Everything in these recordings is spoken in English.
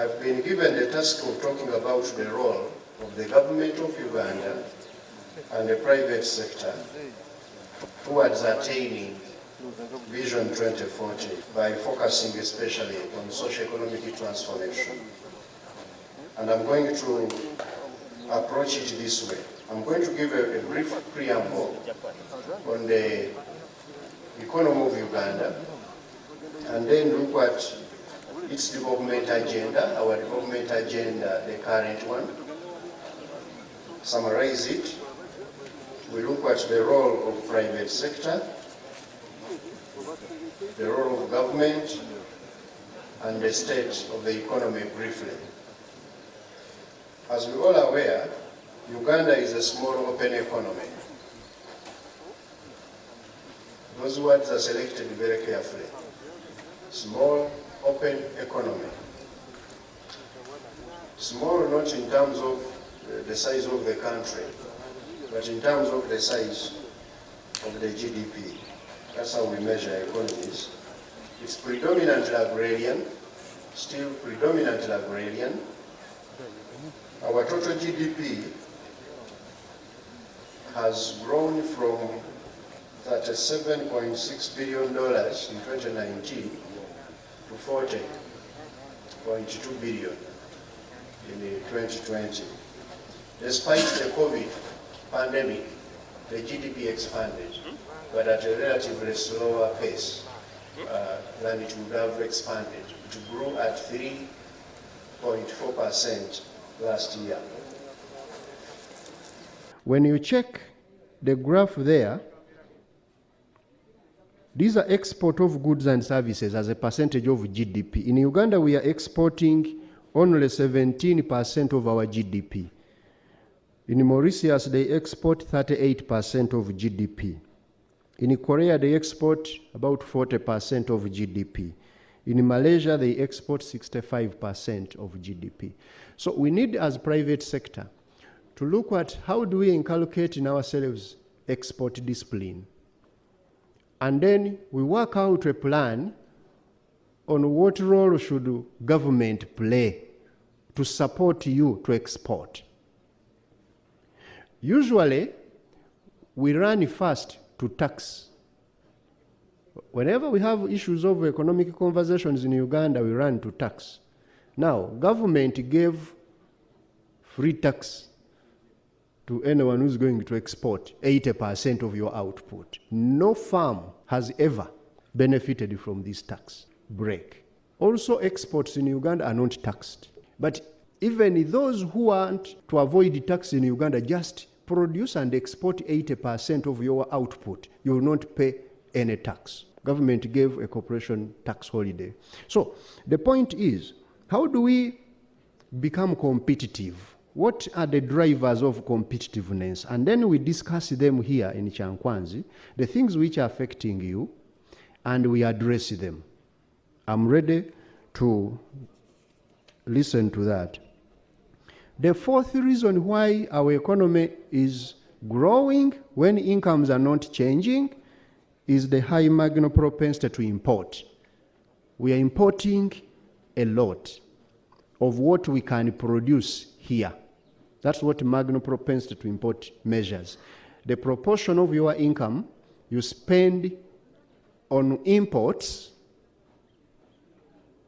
I've been given the task of talking about the role of the government of Uganda and the private sector towards attaining Vision 2040 by focusing especially on socio-economic transformation. And I'm going to approach it this way. I'm going to give a brief preamble on the economy of Uganda, and then look at its development agenda, our development agenda, the current one, summarize it. We look at the role of private sector, the role of government, and the state of the economy briefly. As we're all aware, Uganda is a small open economy. Those words are selected very carefully. Small open economy. Small not in terms of the size of the country, but in terms of the size of the GDP. That's how we measure economies. It's predominantly agrarian, still predominantly agrarian. Our total GDP has grown from $37.6 billion in 2019 to $40.2 billion in 2020. Despite the COVID pandemic, the GDP expanded, but at a relatively slower pace than it would have expanded. It grew at 3.4% last year. When you check the graph there, these are export of goods and services as a percentage of GDP. In Uganda, we are exporting only 17% of our GDP. In Mauritius, they export 38% of GDP. In Korea, they export about 40% of GDP. In Malaysia, they export 65% of GDP. So we need, as private sector, to look at how do we inculcate in ourselves export discipline. And then we work out a plan on what role should government play to support you to export. Usually, we run first to tax. Whenever we have issues of economic conversations in Uganda, we run to tax. Now, government gave free tax to anyone who's going to export 80% of your output. No farm has ever benefited from this tax break. Also, exports in Uganda are not taxed. But even those who want to avoid tax in Uganda just produce and export 80% of your output. You will not pay any tax. Government gave a corporation tax holiday. So the point is, how do we become competitive? What are the drivers of competitiveness? And then we discuss them here in Chankwanzi, the things which are affecting you, and we address them. I'm ready to listen to that. The fourth reason why our economy is growing when incomes are not changing is the high marginal propensity to import. We are importing a lot of what we can produce here. That's what marginal propensity to import measures. The proportion of your income you spend on imports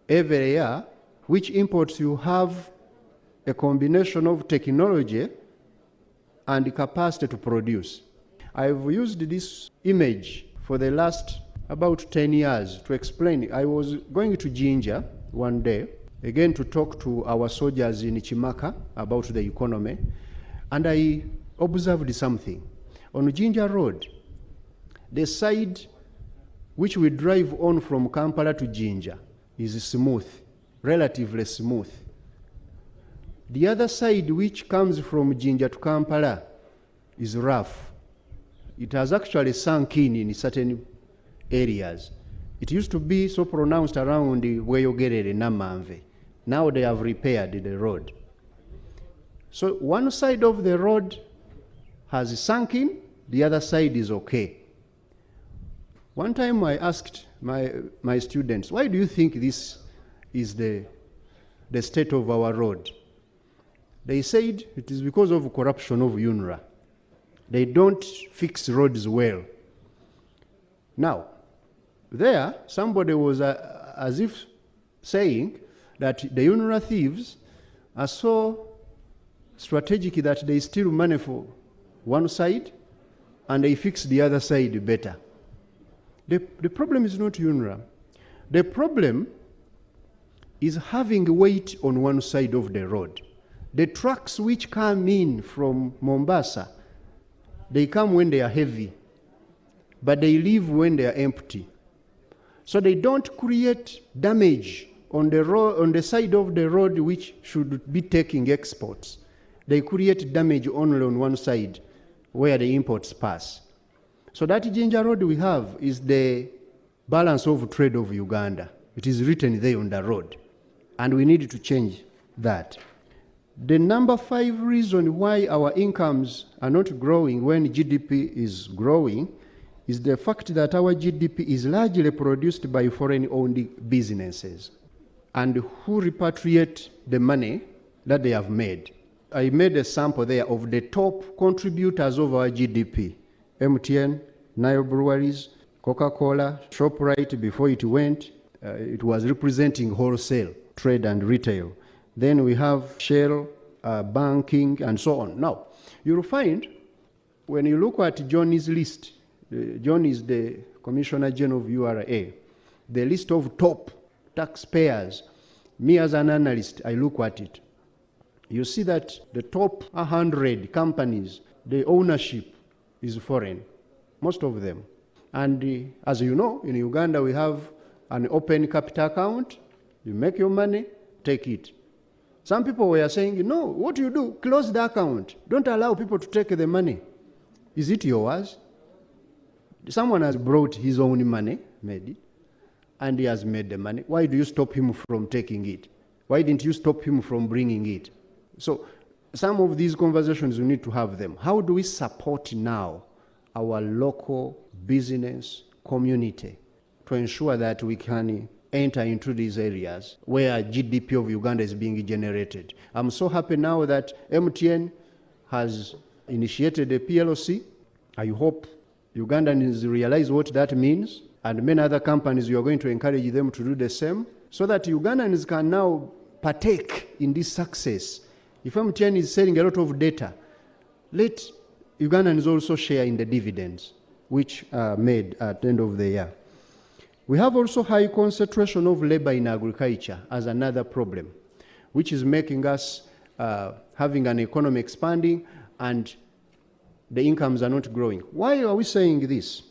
every year, which imports you have a combination of technology and capacity to produce. I've used this image for the last about 10 years to explain. I was going to Jinja one day, again to talk to our soldiers in Chimaka about the economy, and I observed something. On Jinja Road, the side which we drive on from Kampala to Jinja is smooth, relatively smooth. The other side which comes from Jinja to Kampala is rough. It has actually sunk in certain areas. It used to be so pronounced around Weyogerere Namanve. Now they have repaired the road. So one side of the road has sunk in, the other side is okay. One time I asked my students, why do you think this is the the state of our road. They said it is because of corruption of UNRA. They don't fix roads well. Now, there, somebody was as if saying that the UNRA thieves are so strategic that they steal money for one side and they fix the other side better. The problem is not UNRA. The problem is having weight on one side of the road. The trucks which come in from Mombasa, they come when they are heavy, but they leave when they are empty. So they don't create damage on the road, on the side of the road which should be taking exports. They create damage only on one side where the imports pass. So that Jinja road we have is the balance of trade of Uganda. It is written there on the road. And we need to change that. The number 5 reason why our incomes are not growing when GDP is growing is the fact that our GDP is largely produced by foreign-owned businesses and who repatriate the money that they have made. I made a sample there of the top contributors of our GDP. MTN, Nile Breweries, Coca-Cola, ShopRite before it went, it was representing wholesale, trade and retail. Then we have Shell, banking, and so on. Now, you'll find when you look at Johnny's list, John is the Commissioner General of URA, the list of top taxpayers, me as an analyst, I look at it. You see that the top 100 companies, the ownership is foreign, most of them. And as you know, in Uganda we have an open capital account. You make your money, take it. Some people were saying, no, what you do, close the account. Don't allow people to take the money. Is it yours? Someone has brought his own money, made it, and he has made the money. Why do you stop him from taking it? Why didn't you stop him from bringing it? So some of these conversations, we need to have them. How do we support now our local business community to ensure that we can enter into these areas where GDP of Uganda is being generated? I'm so happy now that MTN has initiated a PLC. I hope Ugandans realize what that means, and many other companies, you are going to encourage them to do the same, so that Ugandans can now partake in this success. If MTN is selling a lot of data, let Ugandans also share in the dividends which are made at the end of the year. We have also high concentration of labor in agriculture as another problem, which is making us having an economy expanding and the incomes are not growing. Why are we saying this?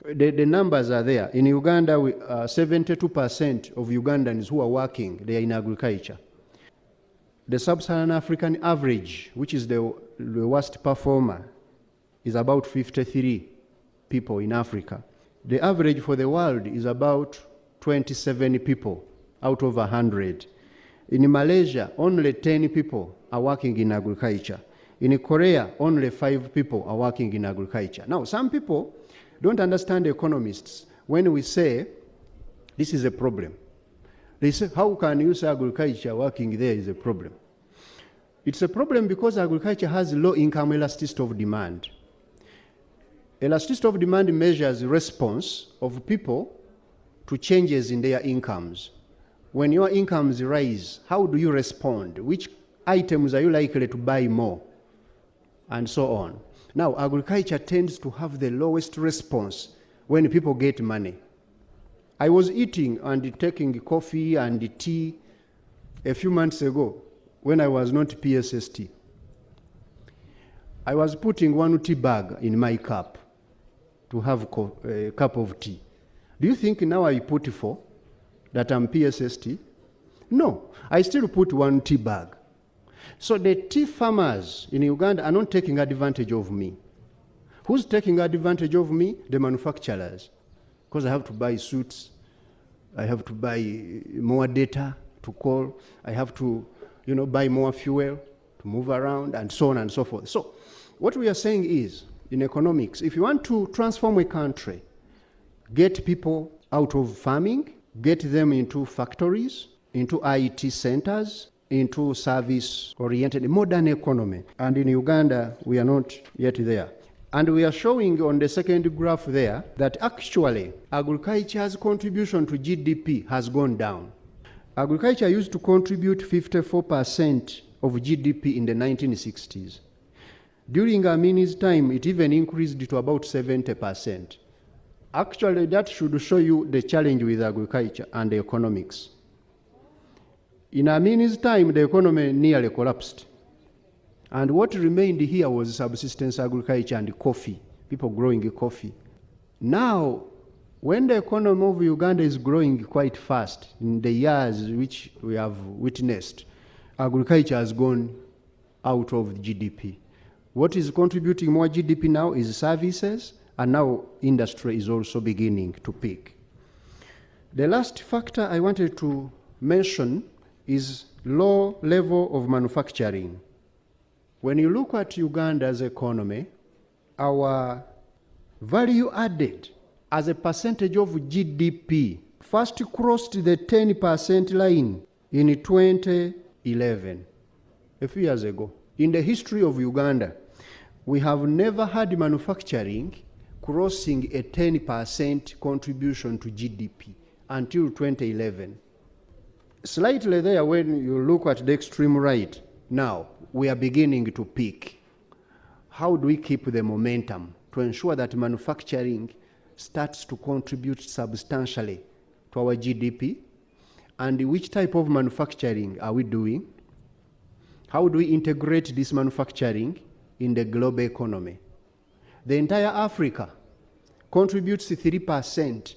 The numbers are there. In Uganda, 72% of Ugandans who are working, they are in agriculture. The sub-Saharan African average, which is the worst performer, is about 53 people in Africa. The average for the world is about 27 people out of 100. In Malaysia, only 10 people are working in agriculture. In Korea, only 5 people are working in agriculture. Now, some people don't understand economists when we say this is a problem. They say, how can you say agriculture working there is a problem? It's a problem because agriculture has low income elasticity of demand. Elasticity of demand measures response of people to changes in their incomes. When your incomes rise, how do you respond? Which items are you likely to buy more? And so on. Now, agriculture tends to have the lowest response when people get money. I was eating and taking coffee and tea a few months ago when I was not PSST. I was putting one tea bag in my cup to have a cup of tea. Do you think now I put 4 that I'm PSST? No, I still put one tea bag. So the tea farmers in Uganda are not taking advantage of me. Who's taking advantage of me? The manufacturers. Because I have to buy suits, I have to buy more data to call, I have to buy more fuel to move around, and so on and so forth. So what we are saying is, in economics, if you want to transform a country, get people out of farming, get them into factories, into IT centers, into service-oriented modern economy. And in Uganda, we are not yet there. And we are showing on the second graph there that actually agriculture's contribution to GDP has gone down. Agriculture used to contribute 54% of GDP in the 1960s. During Amini's time, it even increased to about 70%. Actually, that should show you the challenge with agriculture and the economics. In Amini's time, the economy nearly collapsed. And what remained here was subsistence agriculture and coffee, people growing coffee. Now, when the economy of Uganda is growing quite fast, in the years which we have witnessed, agriculture has gone out of GDP. What is contributing more GDP now is services, and now industry is also beginning to peak. The last factor I wanted to mention is low level of manufacturing. When you look at Uganda's economy, our value added as a percentage of GDP first crossed the 10% line in 2011, a few years ago. In the history of Uganda, we have never had manufacturing crossing a 10% contribution to GDP until 2011. Slightly there, when you look at the extreme right, now we are beginning to peak. How do we keep the momentum to ensure that manufacturing starts to contribute substantially to our GDP? And which type of manufacturing are we doing? How do we integrate this manufacturing in the global economy? The entire Africa contributes 3%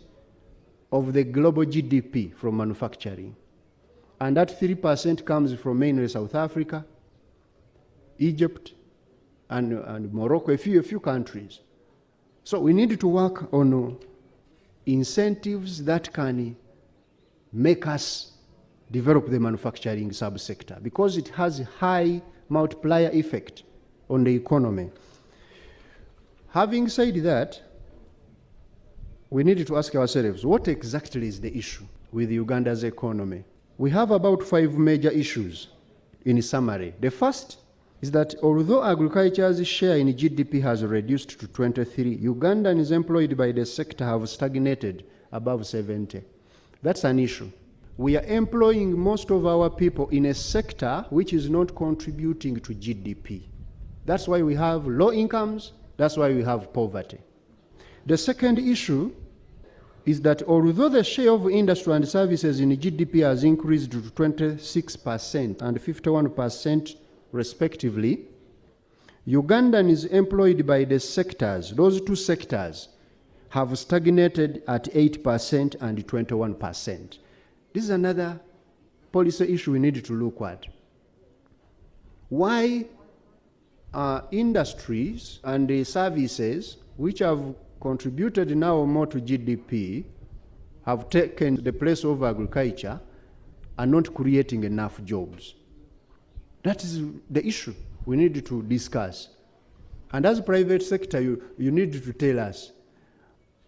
of the global GDP from manufacturing. And that 3% comes from mainly South Africa, Egypt, and Morocco, a few countries. So we need to work on incentives that can make us develop the manufacturing subsector, because it has a high multiplier effect on the economy. Having said that, we need to ask ourselves, what exactly is the issue with Uganda's economy? We have about 5 major issues in summary. The first is that although agriculture's share in GDP has reduced to 23, Ugandans employed by the sector have stagnated above 70. That's an issue. We are employing most of our people in a sector which is not contributing to GDP. That's why we have low incomes, that's why we have poverty. The second issue is that although the share of industry and services in GDP has increased to 26% and 51% respectively, Ugandans employed by the sectors, those two sectors, have stagnated at 8% and 21%. This is another policy issue we need to look at. Why are industries and the services which have contributed now more to GDP have taken the place of agriculture and not creating enough jobs? That is the issue we need to discuss. And as private sector, you need to tell us,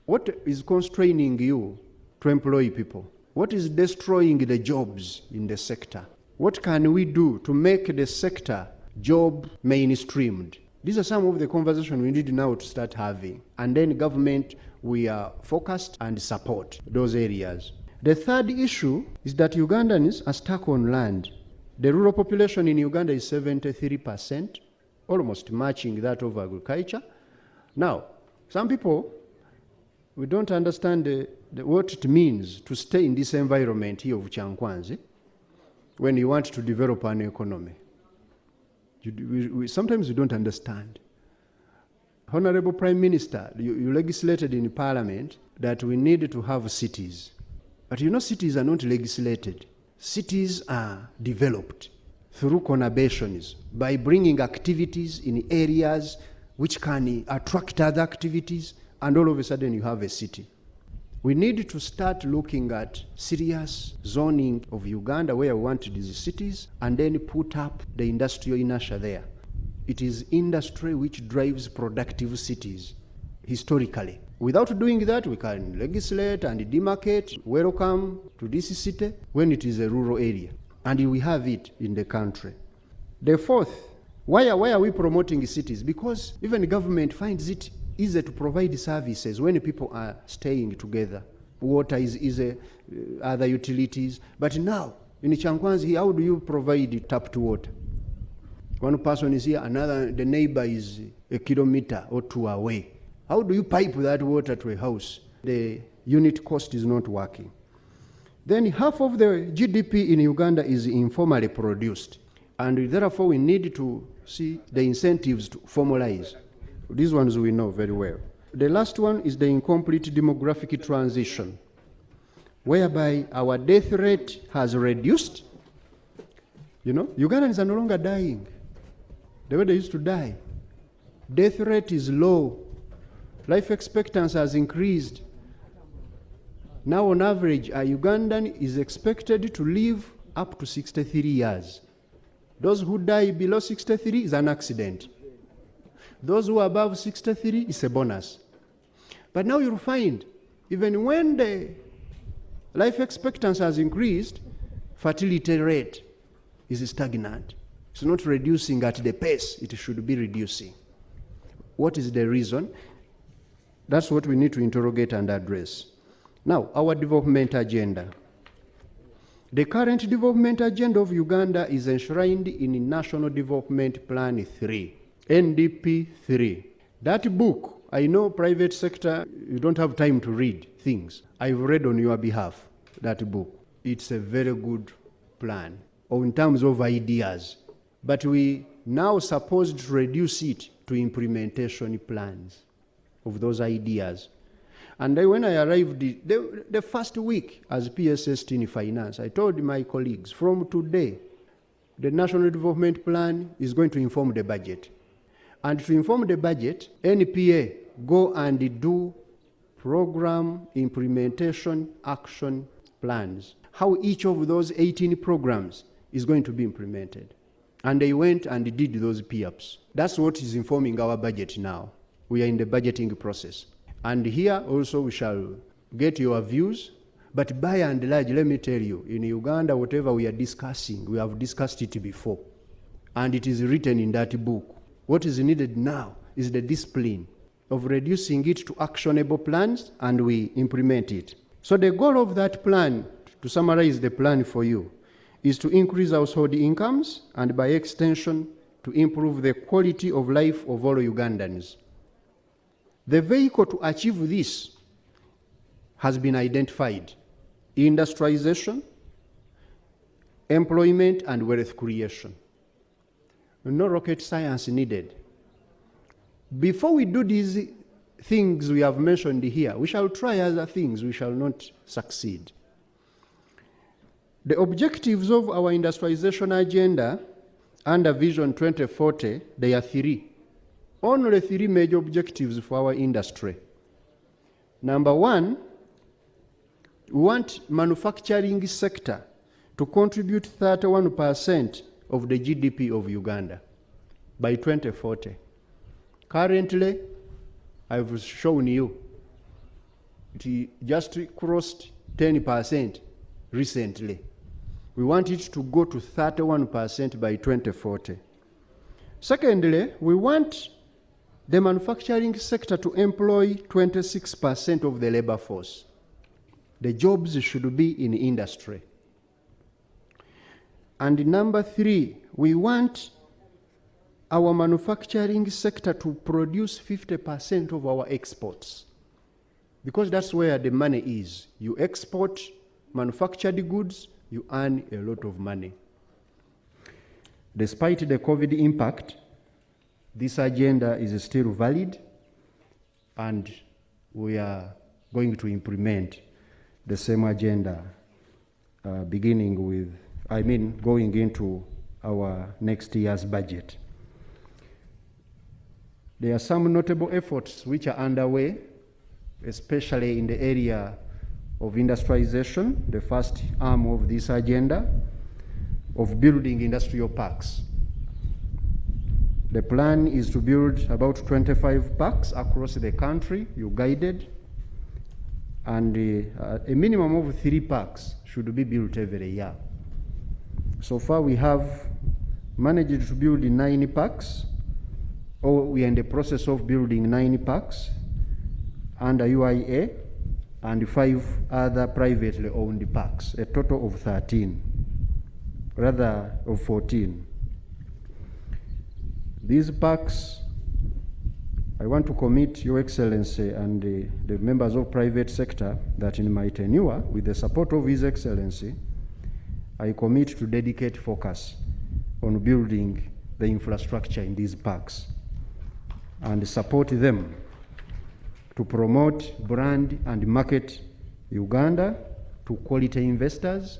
what is constraining you to employ people? What is destroying the jobs in the sector? What can we do to make the sector job mainstreamed? These are some of the conversations we need now to start having. And then government, we are focused and support those areas. The third issue is that Ugandans are stuck on land. The rural population in Uganda is 73%, almost matching that of agriculture. Now, some people, we don't understand what it means to stay in this environment here of Chankwanzi when you want to develop an economy. Sometimes we don't understand. Honorable Prime Minister, you legislated in Parliament that we need to have cities. But you know, cities are not legislated. Cities are developed through conurbations by bringing activities in areas which can attract other activities, and all of a sudden you have a city. We need to start looking at serious zoning of Uganda where we want these cities, and then put up the industrial inertia there. It is industry which drives productive cities historically. Without doing that, we can legislate and demarcate, welcome to this city when it is a rural area. And we have it in the country. The fourth, why are we promoting cities? Because even the government finds it easy to provide services when people are staying together. Water is easy, other utilities. But now, in Chankwanzi, how do you provide tapped water? One person is here, another, the neighbor is a kilometer or two away. How do you pipe that water to a house? The unit cost is not working. Then half of the GDP in Uganda is informally produced. And therefore we need to see the incentives to formalize. These ones we know very well. The last one is the incomplete demographic transition, whereby our death rate has reduced. You know, Ugandans are no longer dying the way they used to die. Death rate is low. Life expectancy has increased. Now on average, a Ugandan is expected to live up to 63 years. Those who die below 63 is an accident. Those who are above 63 is a bonus. But now you'll find, even when the life expectancy has increased, fertility rate is stagnant. It's not reducing at the pace it should be reducing. What is the reason? That's what we need to interrogate and address. Now, our development agenda. The current development agenda of Uganda is enshrined in National Development Plan 3, NDP 3. That book, I know private sector, you don't have time to read things. I've read on your behalf that book. It's a very good plan, or in terms of ideas. But we now supposed to reduce it to implementation plans of those ideas. And then when I arrived the first week as PSS in finance, I told my colleagues, from today, the National Development Plan is going to inform the budget. And to inform the budget, NPA go and do program implementation action plans, how each of those 18 programs is going to be implemented. And they went and did those PAPs. That's what is informing our budget now. We are in the budgeting process. And here also we shall get your views. But by and large, let me tell you, in Uganda, whatever we are discussing, we have discussed it before. And it is written in that book. What is needed now is the discipline of reducing it to actionable plans, and we implement it. So the goal of that plan, to summarize the plan for you, is to increase household incomes and by extension to improve the quality of life of all Ugandans. The vehicle to achieve this has been identified: industrialization, employment, and wealth creation. No rocket science needed. Before we do these things we have mentioned here, we shall try other things, we shall not succeed. The objectives of our industrialization agenda under Vision 2040, they are three. Only three major objectives for our industry. Number one, we want manufacturing sector to contribute 31% of the GDP of Uganda by 2040. Currently, I've shown you, it just crossed 10% recently. We want it to go to 31% by 2040. Secondly, we want the manufacturing sector to employ 26% of the labor force. The jobs should be in industry. And number three, we want our manufacturing sector to produce 50% of our exports, because that's where the money is. You export manufactured goods, you earn a lot of money. Despite the COVID impact, this agenda is still valid, and we are going to implement the same agenda going into our next year's budget. There are some notable efforts which are underway, especially in the area of industrialization, the first arm of this agenda, of building industrial parks. The plan is to build about 25 parks across the country, you guided, and a minimum of 3 parks should be built every year. So far we have managed to build 9 parks, or we are in the process of building 9 parks under UIA and 5 other privately owned parks, a total of 13, rather of 14. These parks, I want to commit Your Excellency and the members of private sector that in my tenure, with the support of His Excellency, I commit to dedicate focus on building the infrastructure in these parks and support them to promote, brand, and market Uganda to quality investors,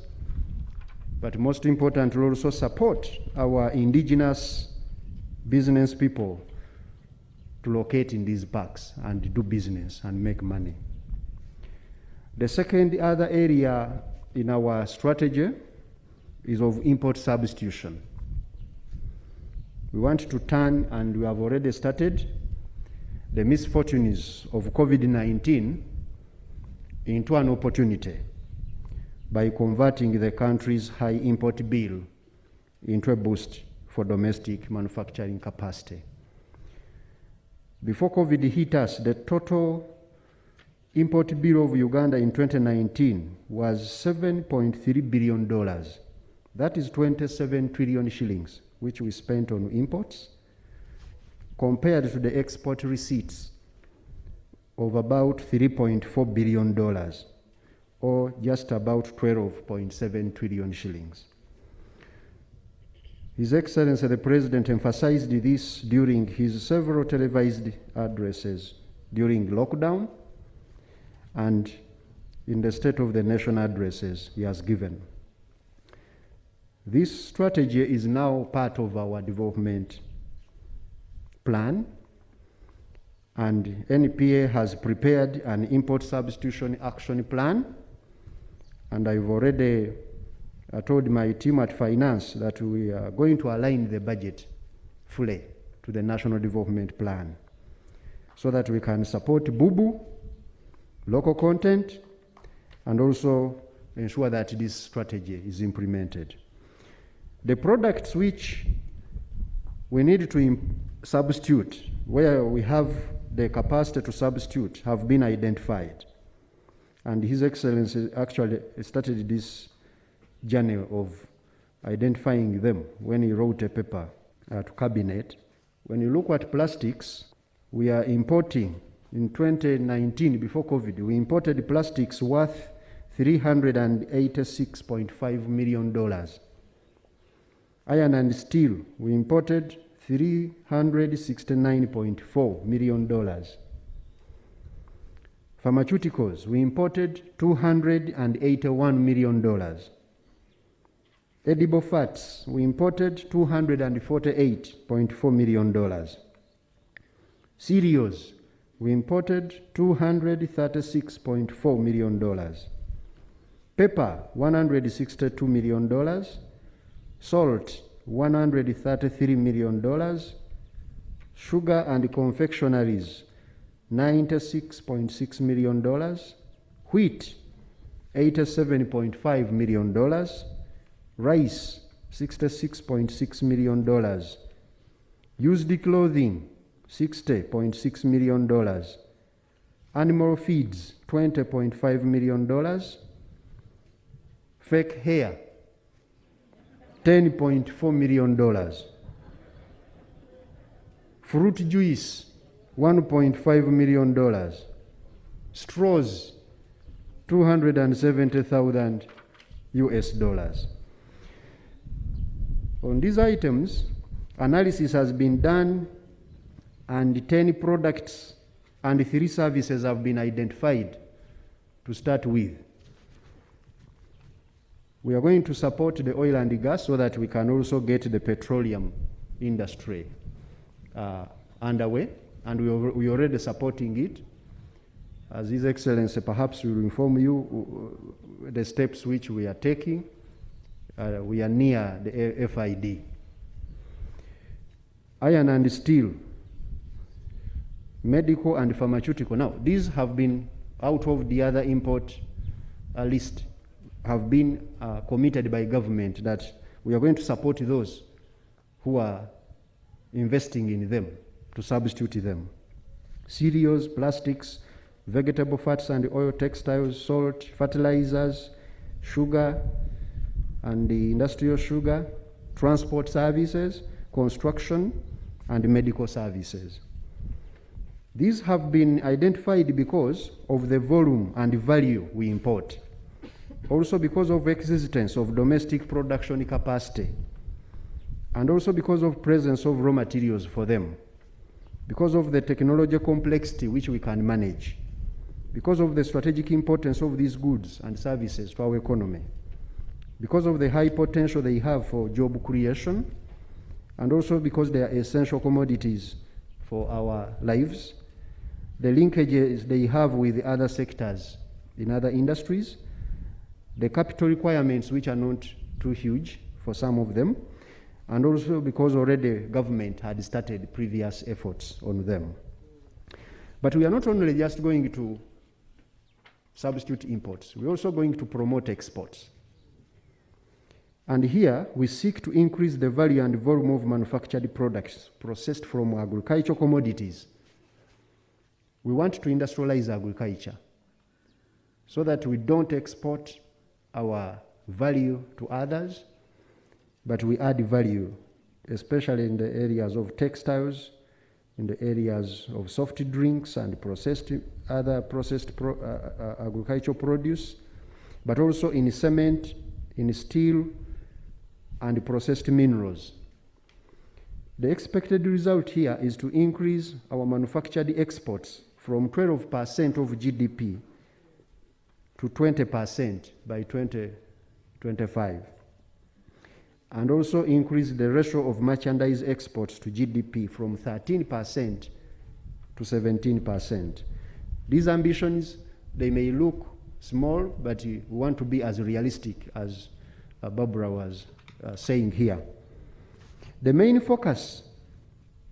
but most importantly also support our indigenous business people to locate in these parks and do business and make money. The second other area in our strategy is of import substitution. We want to turn, and we have already started, the misfortunes of COVID-19 into an opportunity by converting the country's high import bill into a boost for domestic manufacturing capacity. Before COVID hit us, the total import bill of Uganda in 2019 was $7.3 billion. That is 27 trillion shillings, which we spent on imports, compared to the export receipts of about $3.4 billion, or just about 12.7 trillion shillings. His Excellency the President emphasized this during his several televised addresses during lockdown and in the State of the Nation addresses he has given. This strategy is now part of our development plan, and NPA has prepared an import substitution action plan, and I've already told my team at Finance that we are going to align the budget fully to the National Development Plan so that we can support BUBU, local content, and also ensure that this strategy is implemented. The products which we need to substitute, where we have the capacity to substitute, have been identified. And His Excellency actually started this journey of identifying them when he wrote a paper to Cabinet. When you look at plastics, we are importing, in 2019, before COVID, we imported plastics worth $386.5 million. Iron and steel, we imported $369.4 million. Pharmaceuticals, we imported $281 million. Edible fats, we imported $248.4 million. Cereals, we imported $236.4 million. Pepper, $162 million. Salt, $133 million. Sugar and confectionaries, $96.6 million. Wheat, $87.5 million. Rice, $66.6 million. Used clothing, $60.6 million. Animal feeds, $20.5 million. Fake hair, $10.4 million. Fruit juice, $1.5 million. Straws, $270,000 US. On these items, analysis has been done and 10 products and 3 services have been identified to start with. We are going to support the oil and gas so that we can also get the petroleum industry underway, and we are already supporting it. As His Excellency perhaps will inform you the steps which we are taking. We are near the FID. iron and steel, medical and pharmaceutical. Now, these have been out of the other import list, have been committed by government that we are going to support those who are investing in them, to substitute them. Cereals, plastics, vegetable fats and oil, textiles, salt, fertilizers, sugar and the industrial sugar, transport services, construction and medical services. These have been identified because of the volume and value we import. Also because of existence of domestic production capacity, and also because of presence of raw materials for them, because of the technology complexity which we can manage, because of the strategic importance of these goods and services to our economy, because of the high potential they have for job creation, and also because they are essential commodities for our lives, the linkages they have with other sectors in other industries, the capital requirements which are not too huge for some of them, and also because already government had started previous efforts on them. But we are not only just going to substitute imports, we're also going to promote exports. And here we seek to increase the value and volume of manufactured products processed from agricultural commodities. We want to industrialize agriculture so that we don't export our value to others, but we add value, especially in the areas of textiles, in the areas of soft drinks and other processed agricultural produce, but also in cement, in steel, and processed minerals. The expected result here is to increase our manufactured exports from 12% of GDP to 20% by 2025, and also increase the ratio of merchandise exports to GDP from 13% to 17%. These ambitions, they may look small, but we want to be as realistic as Barbara was saying here. The main focus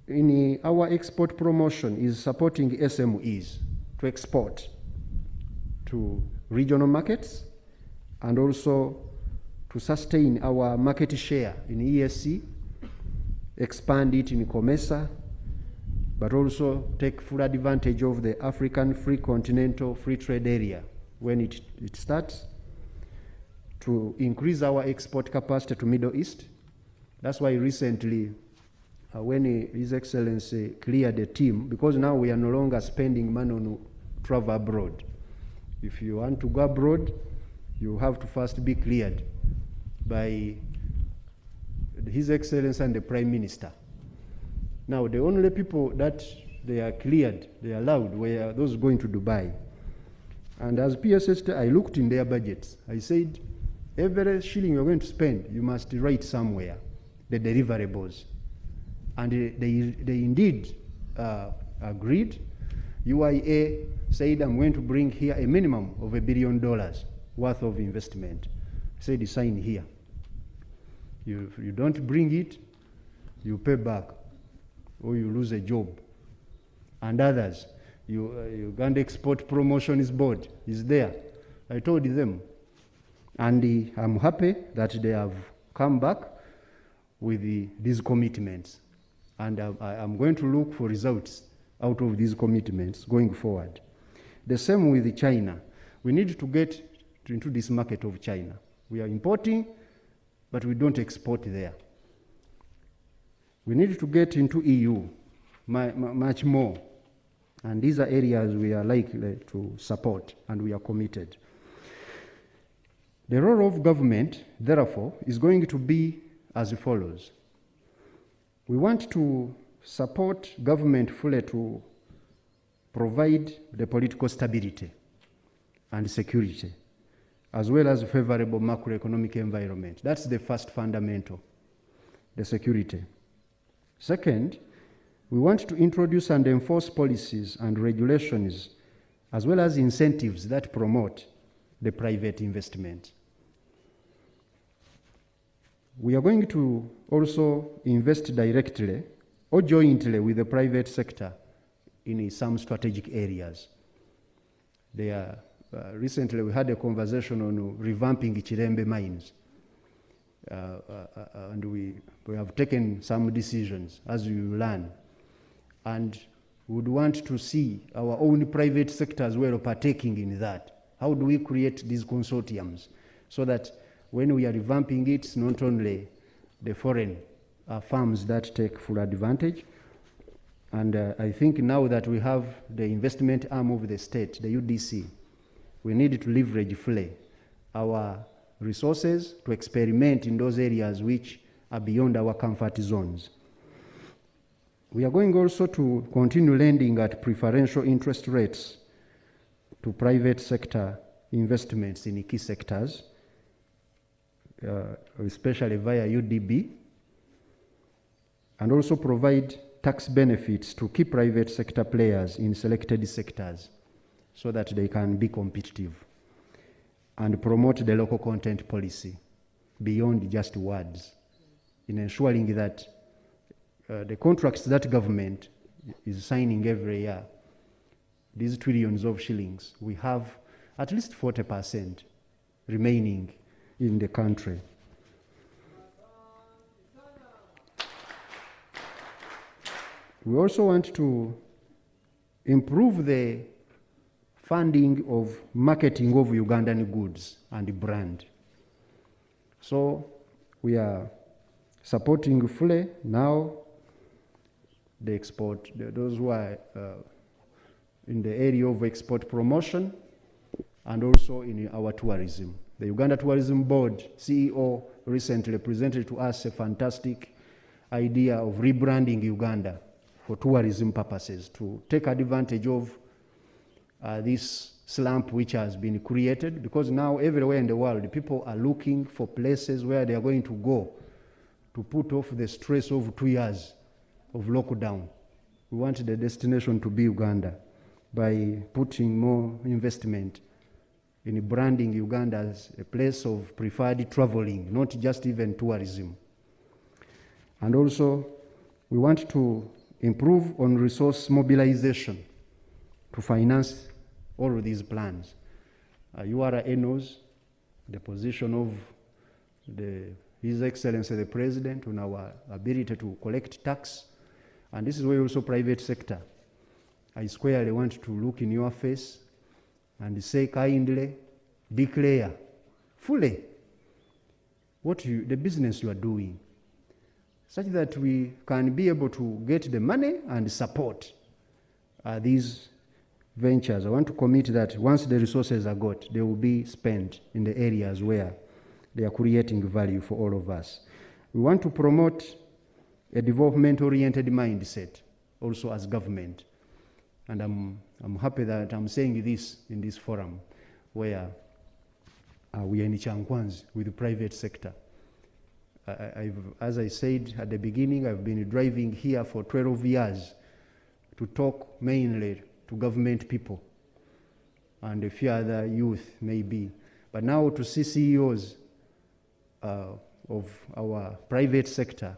in our export promotion is supporting SMEs to export to regional markets and also to sustain our market share in ESC, expand it in COMESA, but also take full advantage of the African Free Continental Free Trade Area when it starts, to increase our export capacity to Middle East. That's why recently, when His Excellency cleared the team, because now we are no longer spending money on travel abroad. If you want to go abroad, you have to first be cleared by His Excellency and the Prime Minister. Now, the only people that they are cleared, they are allowed, were those going to Dubai. And as PSS, I looked in their budgets. I said, every shilling you're going to spend, you must write somewhere the deliverables. And they indeed agreed. UIA said, I'm going to bring here a minimum of $1 billion worth of investment. I said, sign here. If you don't bring it, you pay back, or you lose a job. And others, Uganda Export Promotions Board is there. I told them. And I'm happy that they have come back with these commitments. And I'm going to look for results out of these commitments going forward. The same with China. We need to get into this market of China. We are importing, but we don't export there. We need to get into EU much more. And these are areas we are likely to support, and we are committed. The role of government, therefore, is going to be as follows. We want to support government fully to provide the political stability and security, as well as favorable macroeconomic environment. That's the first fundamental, the security. Second, we want to introduce and enforce policies and regulations, as well as incentives that promote the private investment. We are going to also invest directly or jointly with the private sector in some strategic areas. Recently we had a conversation on revamping Chirembe mines. And we have taken some decisions, as you learn. And we would want to see our own private sector as well partaking in that. How do we create these consortiums so that when we are revamping it, it's not only the foreign firms that take full advantage. And I think now that we have the investment arm of the state, the UDC, we need to leverage fully our resources to experiment in those areas which are beyond our comfort zones. We are going also to continue lending at preferential interest rates to private sector investments in key sectors, especially via UDB, and also provide tax benefits to key private sector players in selected sectors so that they can be competitive, and promote the local content policy beyond just words in ensuring that the contracts that government is signing every year, these trillions of shillings, we have at least 40% remaining in the country. We also want to improve the funding of marketing of Ugandan goods and brand. So we are supporting fully now the export, those who are in the area of export promotion, and also in our tourism. The Uganda Tourism Board CEO recently presented to us a fantastic idea of rebranding Uganda for tourism purposes to take advantage of this slump which has been created, because now everywhere in the world people are looking for places where they are going to go to put off the stress of 2 years of lockdown. We want the destination to be Uganda by putting more investment in branding Uganda as a place of preferred traveling, not just even tourism. And also we want to improve on resource mobilization to finance all of these plans. URA knows the position of His Excellency the President on our ability to collect tax, and this is where also private sector, I squarely want to look in your face and say kindly, declare fully what the business you are doing, such that we can be able to get the money and support these ventures. I want to commit that once the resources are got, they will be spent in the areas where they are creating value for all of us. We want to promote a development-oriented mindset also as government. And I'm happy that I'm saying this in this forum where we are in Chankwanzi with the private sector. As I said at the beginning, I've been driving here for 12 years to talk mainly to government people and a few other youth maybe. But now to see CEOs of our private sector,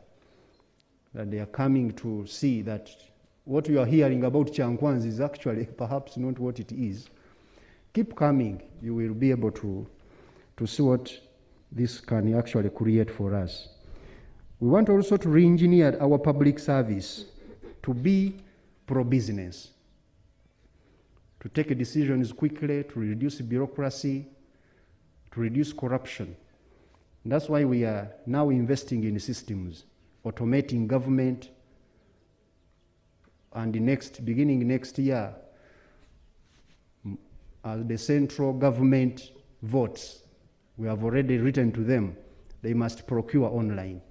that they are coming to see that what we are hearing about Chankwanzi is actually perhaps not what it is. Keep coming, you will be able to see what this can actually create for us. We want also to re-engineer our public service to be pro-business, to take decisions quickly, to reduce bureaucracy, to reduce corruption. And that's why we are now investing in systems, automating government, and beginning next year, the central government votes, we have already written to them, they must procure online.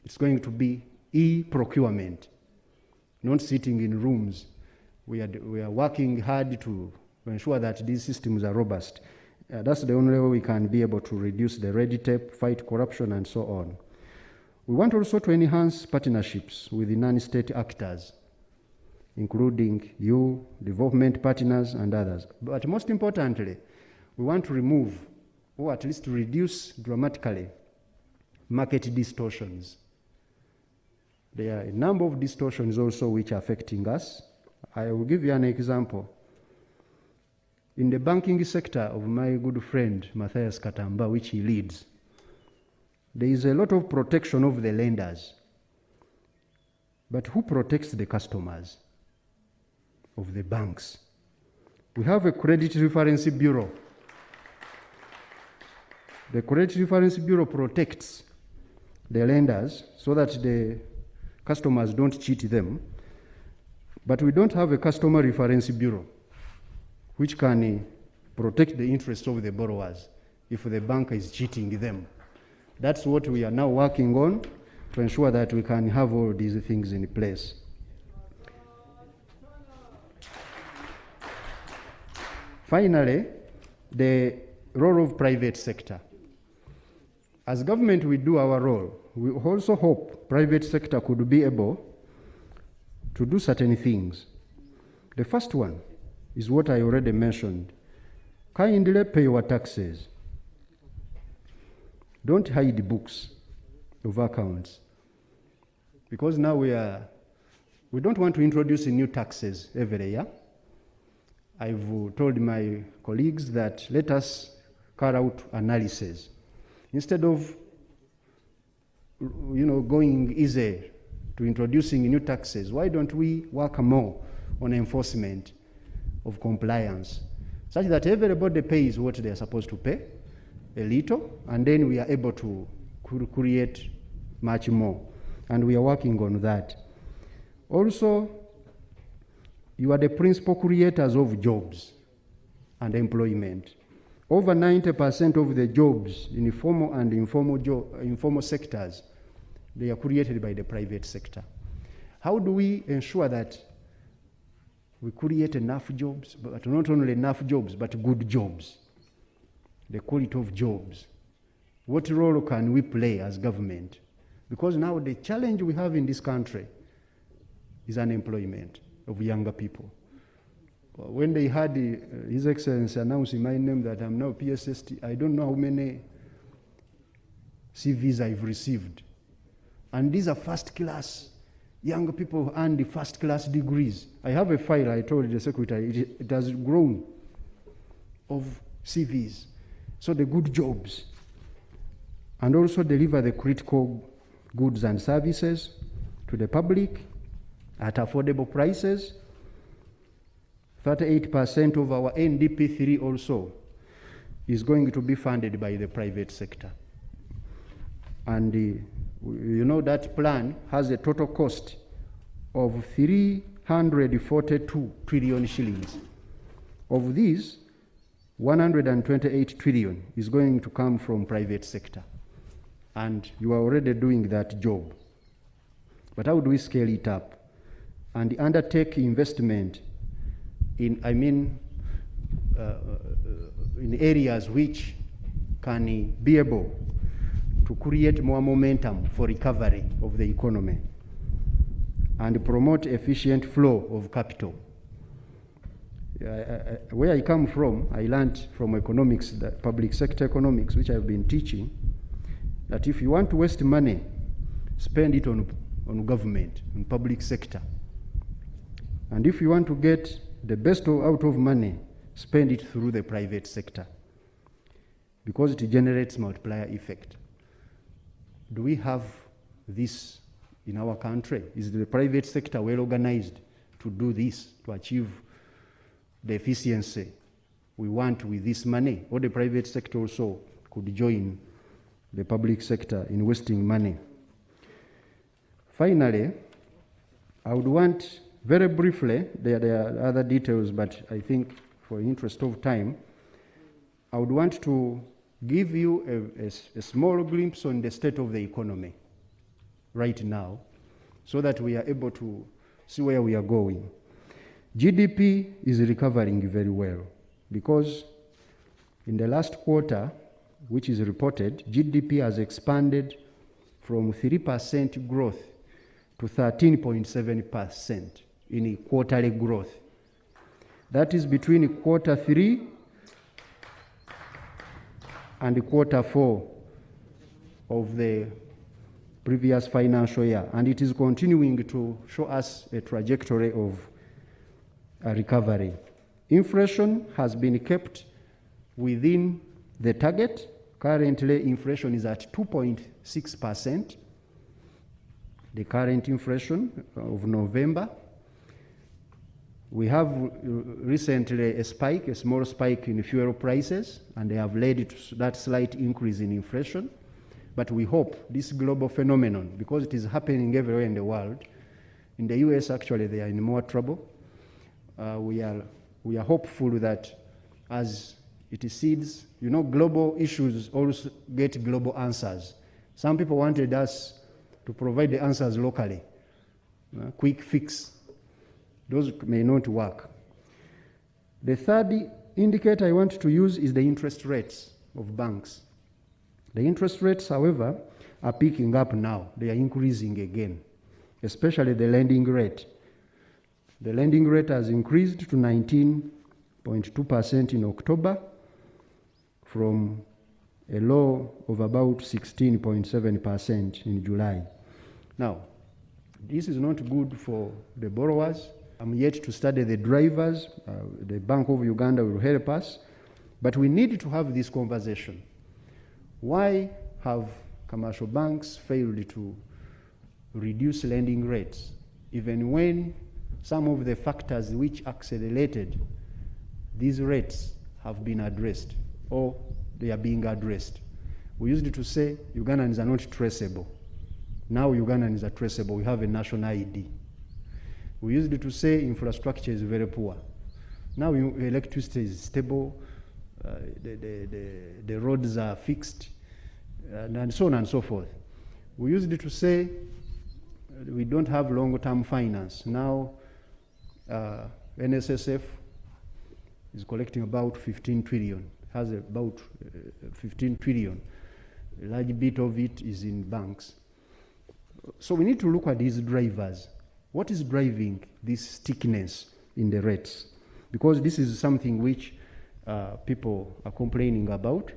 It's going to be e-procurement, not sitting in rooms. We are working hard to ensure that these systems are robust. That's the only way we can be able to reduce the red tape, fight corruption, and so on. We want also to enhance partnerships with the non-state actors, including you, development partners, and others. But most importantly, we want to remove, or at least to reduce dramatically, market distortions. There are a number of distortions also which are affecting us. I will give you an example. In the banking sector of my good friend Matthias Katamba, which he leads, there is a lot of protection of the lenders. But who protects the customers of the banks? We have a credit reference bureau. The credit reference bureau protects the lenders so that the customers don't cheat them. But we don't have a customer reference bureau which can protect the interests of the borrowers if the bank is cheating them. That's what we are now working on to ensure that we can have all these things in place. Finally, the role of private sector. As government, we do our role. We also hope private sector could be able to do certain things. The first one is what I already mentioned. Kindly pay your taxes. Don't hide books of accounts. Because now we don't want to introduce new taxes every year. I've told my colleagues that let us carry out analysis. Instead of going easy to introducing new taxes, why don't we work more on enforcement of compliance, such that everybody pays what they are supposed to pay, a little, and then we are able to create much more. And we are working on that. Also, you are the principal creators of jobs and employment. Over 90% of the jobs in formal and informal sectors, they are created by the private sector. How do we ensure that we create enough jobs, but not only enough jobs, but good jobs, the quality of jobs? What role can we play as government? Because now the challenge we have in this country is unemployment of younger people. When they had His Excellency announcing my name that I'm now PSST, I don't know how many CVs I've received. And these are first-class young people and the first-class degrees. I have a file, I told the secretary, it has grown of CVs. So the good jobs. And also deliver the critical goods and services to the public at affordable prices. 38% of our NDP3 also is going to be funded by the private sector. And that plan has a total cost of 342 trillion shillings. Of these, 128 trillion is going to come from private sector. And you are already doing that job. But how do we scale it up and undertake investment in areas which can be able to create more momentum for recovery of the economy and promote efficient flow of capital? Where I come from, I learned from economics, the public sector economics, which I've been teaching, that if you want to waste money, spend it on government, on public sector. And if you want to get the best out of money, spend it through the private sector, because it generates multiplier effect. Do we have this in our country? Is the private sector well organized to do this, to achieve the efficiency we want with this money? Or the private sector also could join the public sector in wasting money? Finally, I would want, very briefly, there are other details, but I think for interest of time, I would want to give you a small glimpse on the state of the economy right now, so that we are able to see where we are going. GDP is recovering very well, because in the last quarter, which is reported, GDP has expanded from 3% growth to 13.7% in quarterly growth. That is between quarter 3 and quarter 4 of the previous financial year, and it is continuing to show us a trajectory of a recovery. Inflation has been kept within the target. Currently, inflation is at 2.6%. The current inflation of November. We have recently a small spike in fuel prices, and they have led to that slight increase in inflation. But we hope this global phenomenon, because it is happening everywhere in the world, in the US actually they are in more trouble. We are hopeful that as it recedes, global issues also get global answers. Some people wanted us to provide the answers locally, quick fix. Those may not work. The third indicator I want to use is the interest rates of banks. The interest rates, however, are picking up now. They are increasing again, especially the lending rate. The lending rate has increased to 19.2% in October from a low of about 16.7% in July. Now, this is not good for the borrowers. I'm yet to study the drivers. The Bank of Uganda will help us. But we need to have this conversation. Why have commercial banks failed to reduce lending rates, even when some of the factors which accelerated these rates have been addressed, or they are being addressed? We used to say Ugandans are not traceable. Now Ugandans are traceable. We have a national ID. We used to say infrastructure is very poor. Now electricity is stable. The roads are fixed, and so on and so forth. We used to say we don't have long-term finance. Now NSSF is collecting about 15 trillion, has about 15 trillion. A large bit of it is in banks. So we need to look at these drivers. What is driving this stickiness in the rates? Because this is something which people are complaining about,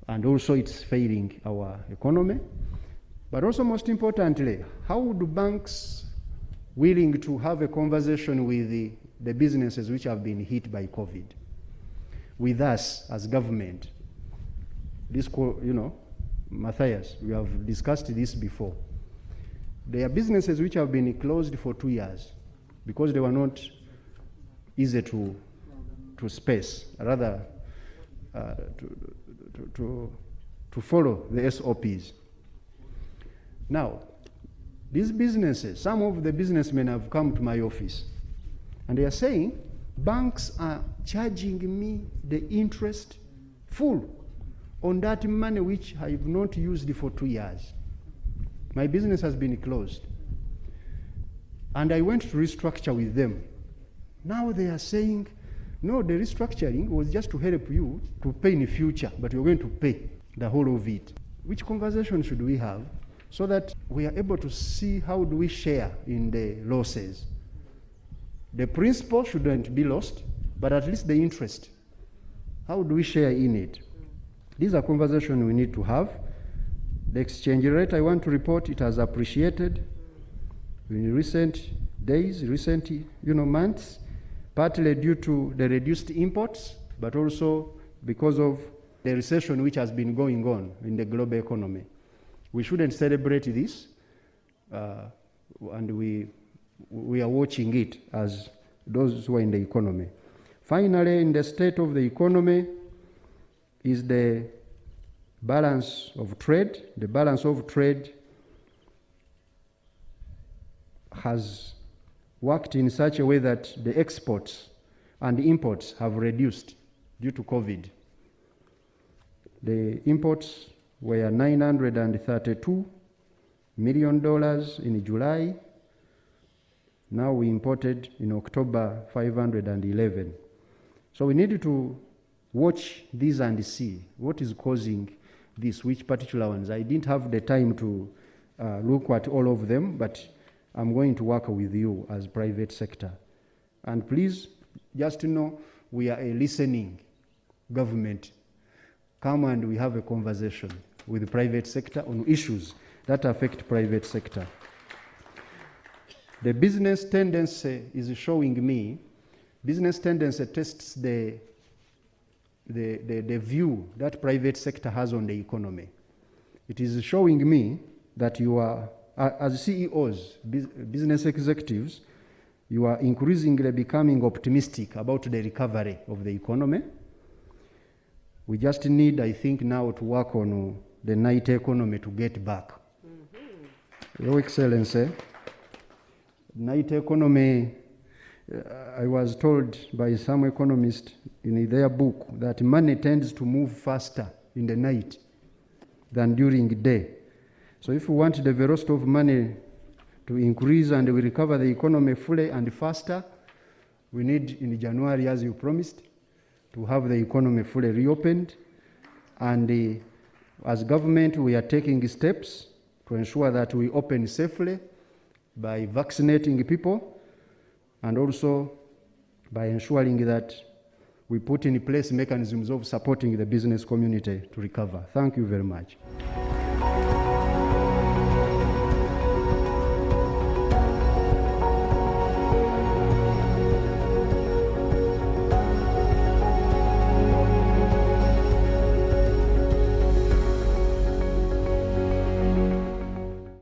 and also it's failing our economy. But also, most importantly, how would banks willing to have a conversation with the businesses which have been hit by COVID, with us as government? This, Matthias, we have discussed this before. There are businesses which have been closed for 2 years because they were not easy to space, rather to follow the SOPs. Now, these businesses, some of the businessmen have come to my office and they are saying, banks are charging me the interest full on that money which I have not used for 2 years. My business has been closed. And I went to restructure with them. Now they are saying, no, the restructuring was just to help you to pay in the future, but you're going to pay the whole of it. Which conversation should we have so that we are able to see how do we share in the losses? The principal shouldn't be lost, but at least the interest. How do we share in it? These are conversations we need to have. The exchange rate, I want to report, it has appreciated in recent days, recent months, partly due to the reduced imports, but also because of the recession which has been going on in the global economy. We shouldn't celebrate this, and we are watching it as those who are in the economy. Finally, in the state of the economy is the balance of trade. The balance of trade has worked in such a way that the exports and the imports have reduced due to COVID. The imports were $932 million in July. Now we imported in October 511. So we needed to watch these and see what is causing this, which particular ones. I didn't have the time to look at all of them, but I'm going to work with you as private sector. And please, just to know, we are a listening government. Come and we have a conversation with the private sector on issues that affect private sector. The business tendency is showing me, business tendency tests the view that private sector has on the economy. It is showing me that you are, as CEOs, business executives, you are increasingly becoming optimistic about the recovery of the economy. We just need, I think, now to work on the night economy to get back. Your Excellency, night economy, I was told by some economists in their book that money tends to move faster in the night than during the day. So if we want the velocity of money to increase and we recover the economy fully and faster, we need in January, as you promised, to have the economy fully reopened. And as government, we are taking steps to ensure that we open safely by vaccinating people and also by ensuring that we put in place mechanisms of supporting the business community to recover. Thank you very much.